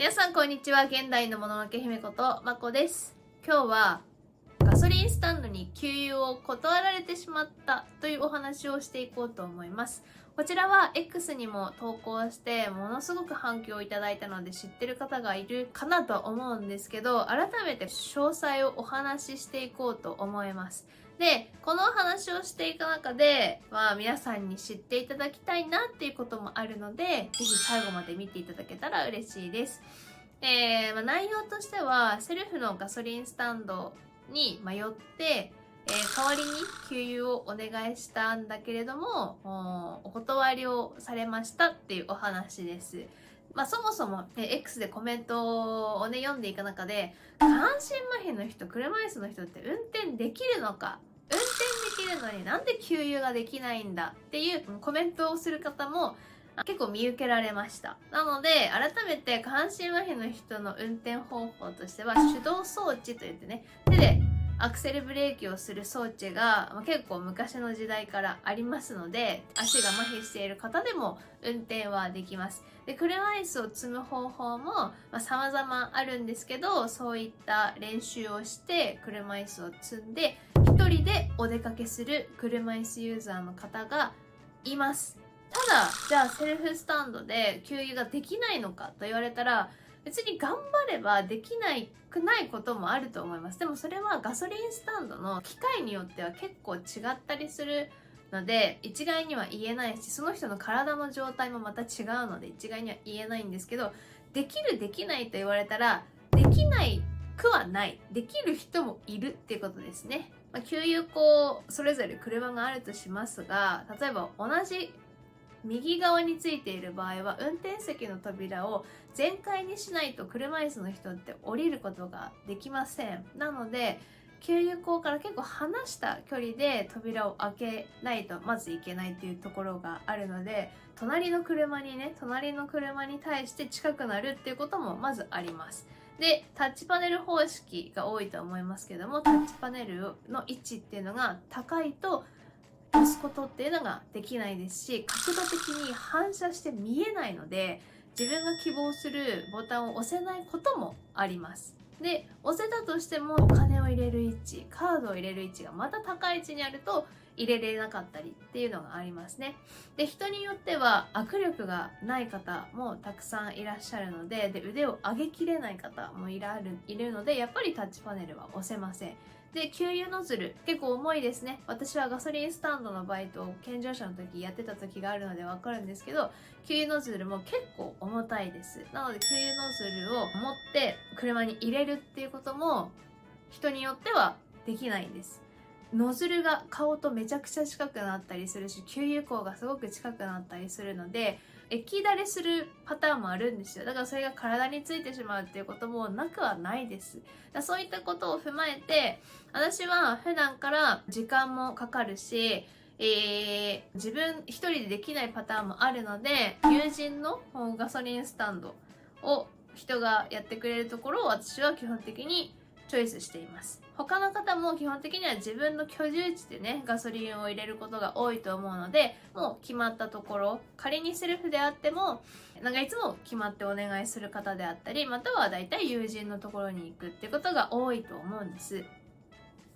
皆さんこんにちは。現代のもののけ姫ことまこです。今日はガソリンスタンドに給油を断られてしまったというお話をしていこうと思います。こちらは X にも投稿してものすごく反響をいただいたので知ってる方がいるかなとは思うんですけど、改めて詳細をお話ししていこうと思います。で、このお話をしていく中で、皆さんに知っていただきたいなっていうこともあるので、ぜひ最後まで見ていただけたら嬉しいです。内容としては、セルフのガソリンスタンドに迷って、代わりに給油をお願いしたんだけれども、お断りをされましたっていうお話です。そもそも、X でコメントをね、読んでいく中で、下半身麻痺の人、車椅子の人って運転できるのか、運転できるのになんで給油ができないんだっていうコメントをする方も結構見受けられました。なので改めて下半身麻痺の人の運転方法としては、手動装置といってね、手でアクセルブレーキをする装置が結構昔の時代からありますので、足が麻痺している方でも運転はできます。で、車椅子を積む方法も様々あるんですけど、そういった練習をして車椅子を積んで一人でお出かけする車椅子ユーザーの方がいます。ただ、じゃあセルフスタンドで給油ができないのかと言われたら、別に頑張ればできないくないこともあると思います。でもそれはガソリンスタンドの機械によっては結構違ったりするので、一概には言えないし、その人の体の状態もまた違うので一概には言えないんですけど、できるできないと言われたら、できないくはない。できる人もいるっていうことですね。給油口それぞれ車があるとしますが、例えば同じ右側についている場合は運転席の扉を全開にしないと車椅子の人って降りることができません。なので給油口から結構離した距離で扉を開けないとまずいけないっていうところがあるので、隣の車に対して近くなるっていうこともまずあります。で、タッチパネル方式が多いと思いますけども、タッチパネルの位置っていうのが高いと押すことっていうのができないですし、角度的に反射して見えないので、自分が希望するボタンを押せないこともあります。で、押せたとしてもお金を入れる位置、カードを入れる位置がまた高い位置にあると入れれなかったりっていうのがありますね。で、人によっては握力がない方もたくさんいらっしゃるので、腕を上げきれない方もいるので、やっぱりタッチパネルは押せません。で、給油ノズル結構重いですね。私はガソリンスタンドのバイトを健常者の時やってた時があるのでわかるんですけど、給油ノズルも結構重たいです。なので給油ノズルを持って車に入れるっていうことも人によってはできないんです。ノズルが顔とめちゃくちゃ近くなったりするし、給油口がすごく近くなったりするので、液だれするパターンもあるんですよ。だからそれが体についてしまうっていうこともなくはないです。そういったことを踏まえて、私は普段から時間もかかるし、自分一人でできないパターンもあるので、友人のガソリンスタンドを人がやってくれるところを私は基本的にチョイスしています。他の方も基本的には自分の居住地でね、ガソリンを入れることが多いと思うので、もう決まったところ、仮にセルフであっても、いつも決まってお願いする方であったり、またはだいたい友人のところに行くってことが多いと思うんです。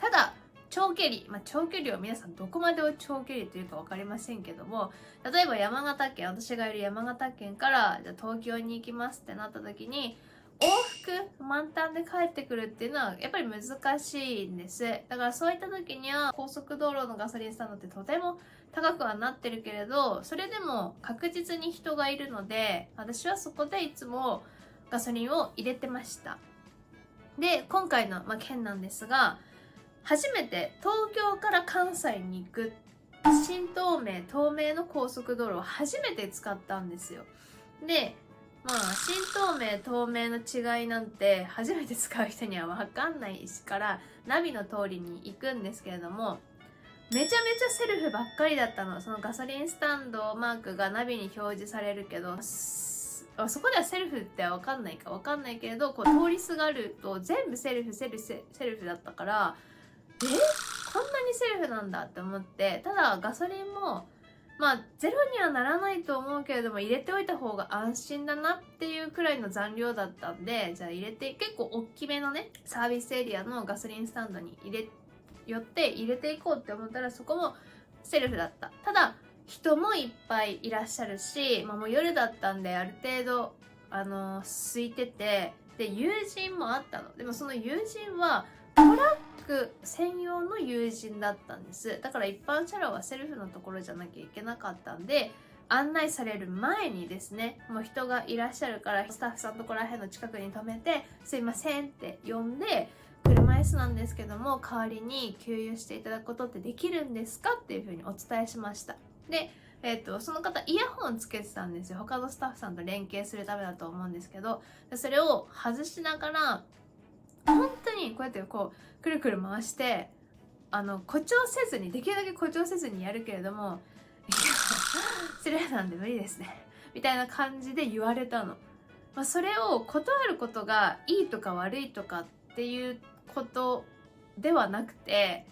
ただ、長距離を皆さんどこまでを長距離というか分かりませんけども、例えば私がいる山形県からじゃあ東京に行きますってなった時に、往復満タンで帰ってくるっていうのはやっぱり難しいんです。だからそういった時には高速道路のガソリンスタンドってとても高くはなってるけれど、それでも確実に人がいるので、私はそこでいつもガソリンを入れてました。で、今回の件なんですが、初めて東京から関西に行く新東名の高速道路を初めて使ったんですよ。で、新東名の違いなんて初めて使う人には分かんないからナビの通りに行くんですけれども、めちゃめちゃセルフばっかりだったの。そのガソリンスタンドマークがナビに表示されるけど、そこではセルフって分かんないけれど、こう通りすがると全部セルフだったから、こんなにセルフなんだって思って。ただガソリンもまあゼロにはならないと思うけれども、入れておいた方が安心だなっていうくらいの残量だったんで、じゃあ結構大きめのねサービスエリアのガソリンスタンドに寄って入れていこうって思ったら、そこもセルフだった。ただ人もいっぱいいらっしゃるし、もう夜だったんである程度空いてて、で友人もあったの。でもその友人はトラック専用の友人だったんです。だから一般車両はセルフのところじゃなきゃいけなかったんで、案内される前にですね、もう人がいらっしゃるからスタッフさんところら辺の近くに止めて、すいませんって呼んで、車椅子なんですけども代わりに給油していただくことってできるんですかっていうふうにお伝えしました。でその方イヤホンつけてたんですよ。他のスタッフさんと連携するためだと思うんですけど、それを外しながら本当にこうやってこうくるくる回して誇張せずに、できるだけ誇張せずにやるけれども、いや失礼なんで無理ですねみたいな感じで言われたの。それを断ることがいいとか悪いとかっていうことではなくて、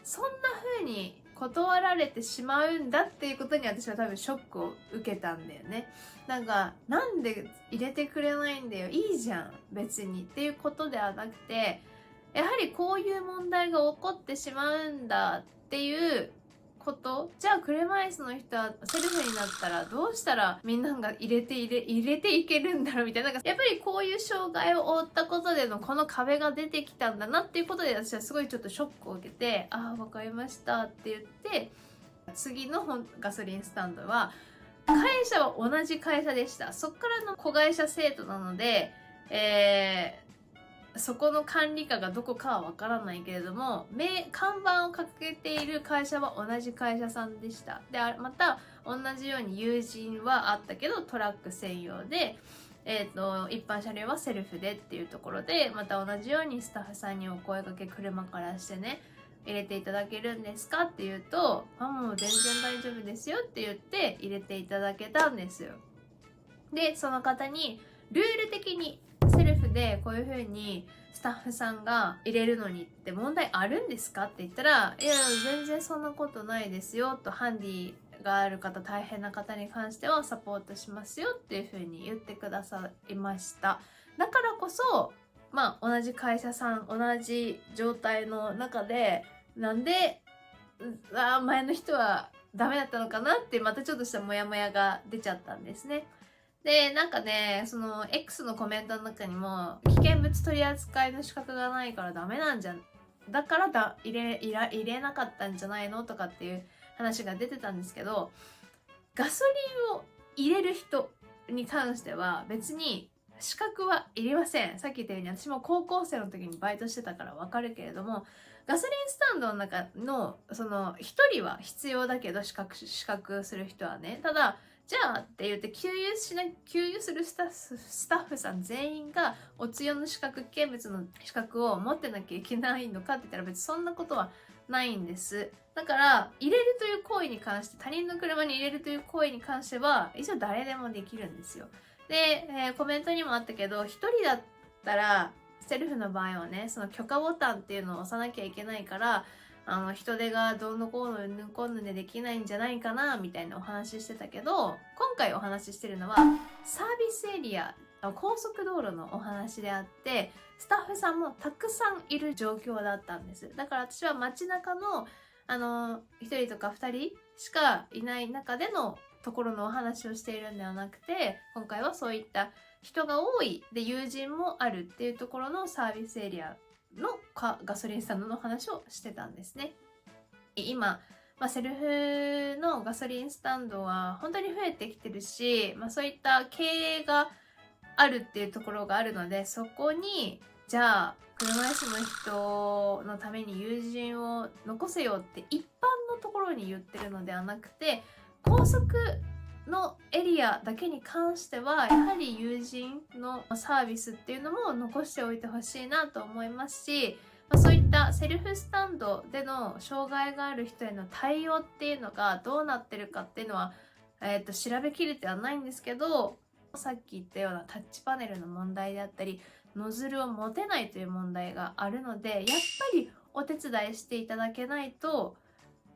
そんな風に断られてしまうんだっていうことに私は多分ショックを受けたんだよね。なんで入れてくれないんだよ、いいじゃん別にっていうことではなくて、やはりこういう問題が起こってしまうんだっていうこと。じゃあ車椅子の人はセルフになったらどうしたらみんなが入れていけるんだろうみたいな、やっぱりこういう障害を負ったことでのこの壁が出てきたんだなっていうことで、私はすごいちょっとショックを受けて、わかりましたって言って、次のガソリンスタンドは会社は同じ会社でした。そっからの子会社制度なので、そこの管理下がどこかはわからないけれども、看板をかけている会社は同じ会社さんでした。で、また同じように友人はあったけどトラック専用で、一般車両はセルフでっていうところで、また同じようにスタッフさんにお声掛け車からしてね、入れていただけるんですかって言うと、もう全然大丈夫ですよって言って入れていただけたんですよ。で、その方にルール的にセルフでこういう風にスタッフさんが入れるのにって問題あるんですかって言ったら、いや全然そんなことないですよと、ハンディがある方、大変な方に関してはサポートしますよっていう風に言ってくださいました。だからこそ同じ会社さん、同じ状態の中でなんで前の人はダメだったのかなってまたちょっとしたモヤモヤが出ちゃったんですね。で、その X のコメントの中にも、危険物取扱いの資格がないからダメなんじゃん。だから入れなかったんじゃないのとかっていう話が出てたんですけど、ガソリンを入れる人に関しては別に資格はいりません。さっき言ったように私も高校生の時にバイトしてたからわかるけれども、ガソリンスタンドの中のその一人は必要だけど、資格する人はね。ただじゃあって言って給油するスタッフさん全員がおつよの資格、危険物の資格を持ってなきゃいけないのかって言ったら別にそんなことはないんです。だから入れるという行為に関して、他人の車に入れるという行為に関しては一応誰でもできるんですよ。で、コメントにもあったけど、一人だったらセルフの場合はね、その許可ボタンっていうのを押さなきゃいけないから、人手がどうのこうのうんぬんこんぬんでできないんじゃないかなみたいなお話してたけど、今回お話ししてるのはサービスエリア、高速道路のお話であって、スタッフさんもたくさんいる状況だったんです。だから私は街中の1人とか2人しかいない中でのところのお話をしているんではなくて、今回はそういった人が多いで友人もあるっていうところのサービスエリアのガソリンスタンドの話をしてたんですね。今、セルフのガソリンスタンドは本当に増えてきてるし、そういった経営があるっていうところがあるので、そこにじゃあ車椅子の人のために友人を残せよって一般のところに言ってるのではなくて、高速のエリアだけに関してはやはり友人のサービスっていうのも残しておいてほしいなと思いますし、そういったセルフスタンドでの障害がある人への対応っていうのがどうなってるかっていうのは、調べきれてはないんですけど、さっき言ったようなタッチパネルの問題であったり、ノズルを持てないという問題があるので、やっぱりお手伝いしていただけないと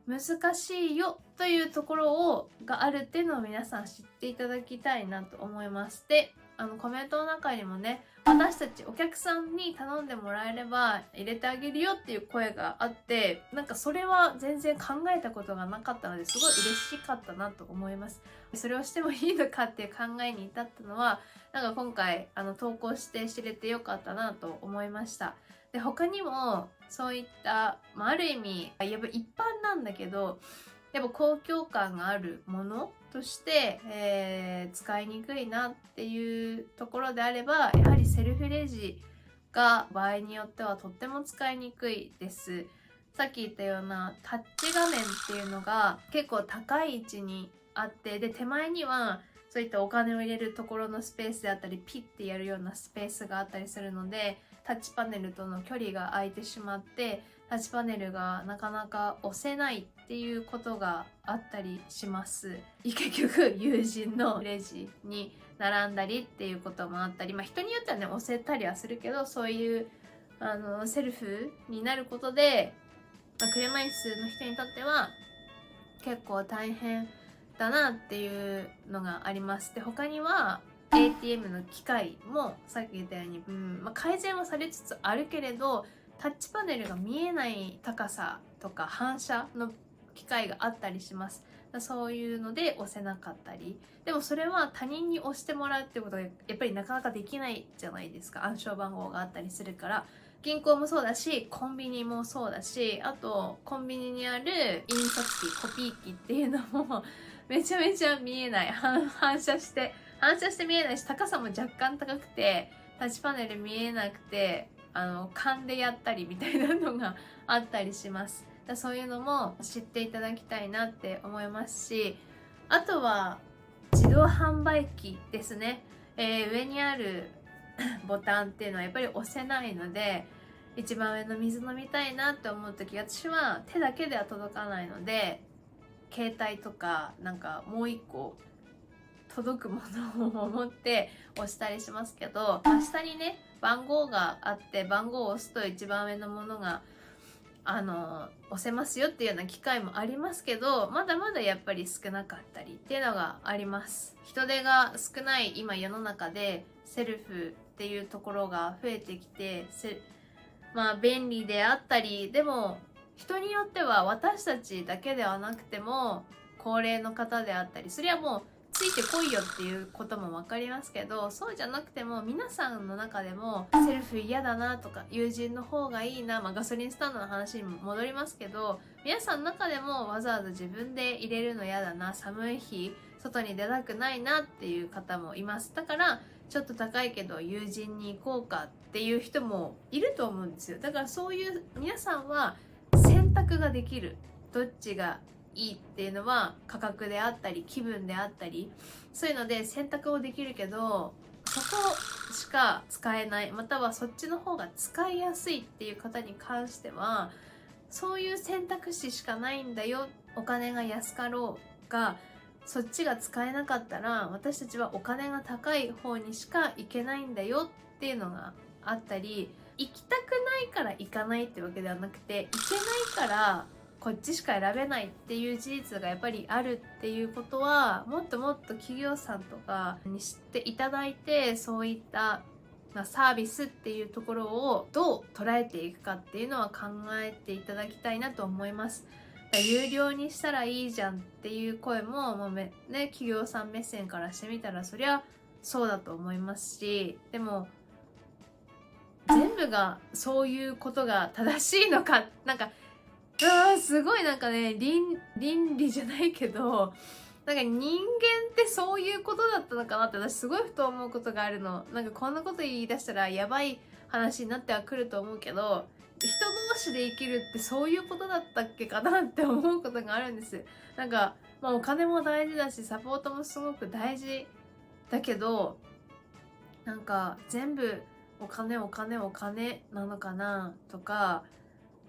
難しいよというところがあるっていうのを皆さん知っていただきたいなと思います。で、コメントの中にもね、私たちお客さんに頼んでもらえれば入れてあげるよっていう声があって、なんかそれは全然考えたことがなかったのですごい嬉しかったなと思います。それをしてもいいのかっていう考えに至ったのは、なんか今回投稿して知れてよかったなと思いました。で、他にもそういった、ある意味やっぱ一般なんだけど、やっぱ公共感があるものとして、使いにくいなっていうところであれば、やはりセルフレジが場合によってはとっても使いにくいです。さっき言ったようなタッチ画面っていうのが結構高い位置にあって、で手前にはそういったお金を入れるところのスペースであったり、ピッてやるようなスペースがあったりするので、タッチパネルとの距離が空いてしまって、タッチパネルがなかなか押せないっていうことがあったりします。結局友人のレジに並んだりっていうこともあったり、人によってはね押せたりはするけど、そういうセルフになることで、車椅子の人にとっては結構大変だなっていうのがあります。で、他には ATM の機械もさっき言ったように、改善はされつつあるけれど、タッチパネルが見えない高さとか反射の機械があったりします。そういうので押せなかったり、でもそれは他人に押してもらうってことがやっぱりなかなかできないじゃないですか。暗証番号があったりするから。銀行もそうだし、コンビニもそうだし、あとコンビニにある印刷機、コピー機っていうのもめちゃめちゃ見えない。反射して見えないし、高さも若干高くて、タッチパネル見えなくて、勘でやったりみたいなのがあったりします。そういうのも知っていただきたいなって思いますし、あとは自動販売機ですね。上にあるボタンっていうのはやっぱり押せないので、一番上の水飲みたいなって思う時、私は手だけでは届かないので、携帯とかなんかもう一個届くものを持って押したりしますけど、下にね番号があって、番号を押すと一番上のものが押せますよっていうような機会もありますけど、まだまだやっぱり少なかったりっていうのがあります。人手が少ない今世の中でセルフっていうところが増えてきて、便利であったり、でも人によっては私たちだけではなくても高齢の方であったり、それはもうついてこいよっていうことも分かりますけど、そうじゃなくても皆さんの中でもセルフ嫌だなとか、友人の方がいいな、ガソリンスタンドの話にも戻りますけど、皆さんの中でもわざわざ自分で入れるの嫌だな、寒い日外に出たくないなっていう方もいます。だからちょっと高いけど友人に行こうかっていう人もいると思うんですよ。だからそういう皆さんは選択ができる。どっちがいいっていうのは価格であったり気分であったり、そういうので選択をできるけど、そこしか使えない、またはそっちの方が使いやすいっていう方に関しては、そういう選択肢しかないんだよ。お金が安かろうがそっちが使えなかったら、私たちはお金が高い方にしか行けないんだよっていうのがあったり、行きたくないから行かないってわけではなくて、行けないからこっちしか選べないっていう事実がやっぱりあるっていうことは、もっともっと企業さんとかに知っていただいて、そういったサービスっていうところをどう捉えていくかっていうのは考えていただきたいなと思います。有料にしたらいいじゃんっていう声も、企業さん目線からしてみたらそりゃそうだと思いますし、でも全部がそういうことが正しいのか、すごい倫理じゃないけど、人間ってそういうことだったのかなって私すごいふと思うことがあるの。こんなこと言い出したらやばい話になってはくると思うけど、人同士で生きるってそういうことだったっけかなって思うことがあるんです。お金も大事だし、サポートもすごく大事だけど、全部お金なのかなとか、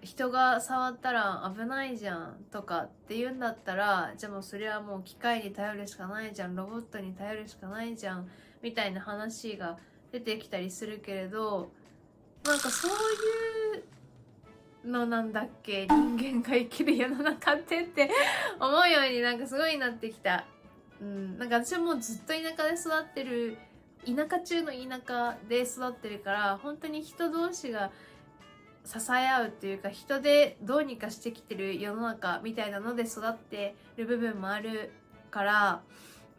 人が触ったら危ないじゃんとかって言うんだったら、じゃあもうそれはもう機械に頼るしかないじゃん、ロボットに頼るしかないじゃんみたいな話が出てきたりするけれど、そういうのなんだっけ、人間が生きる世の中って思うようになんかすごいなってきた。なんか私はもうずっと田舎で育ってる、田舎中の田舎で育ってるから、本当に人同士が支え合うっていうか、人でどうにかしてきてる世の中みたいなので育ってる部分もあるから、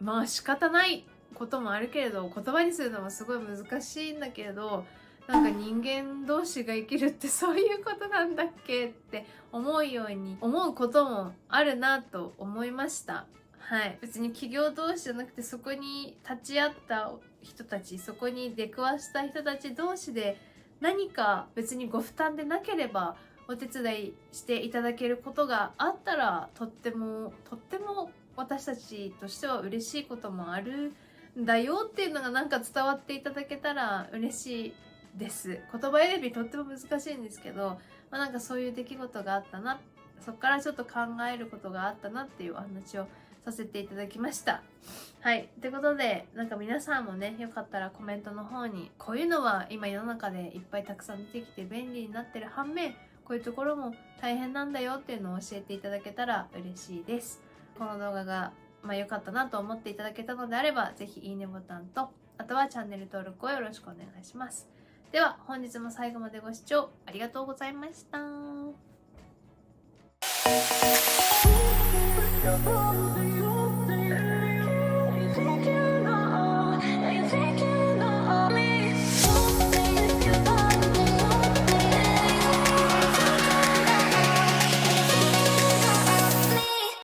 まあ仕方ないこともあるけれど、言葉にするのもすごい難しいんだけれど、なんか人間同士が生きるってそういうことなんだっけって思うように思うこともあるなと思いました。はい、別に企業同士じゃなくて、そこに立ち会った人たち、そこに出くわした人たち同士で何か別にご負担でなければお手伝いしていただけることがあったら、とっても私たちとしては嬉しいこともあるんだよっていうのがなんか伝わっていただけたら嬉しいです。言葉選びとっても難しいんですけど、なんかそういう出来事があったな、そこからちょっと考えることがあったなっていうお話をさせていただきました。はい。ということで、なんか皆さんもね、よかったらコメントの方に、こういうのは今世の中でいっぱいたくさん出てきて便利になってる反面、こういうところも大変なんだよっていうのを教えていただけたら嬉しいです。この動画が良かったなと思っていただけたのであれば、ぜひいいねボタンと、あとはチャンネル登録をよろしくお願いします。では、本日も最後までご視聴ありがとうございました。You're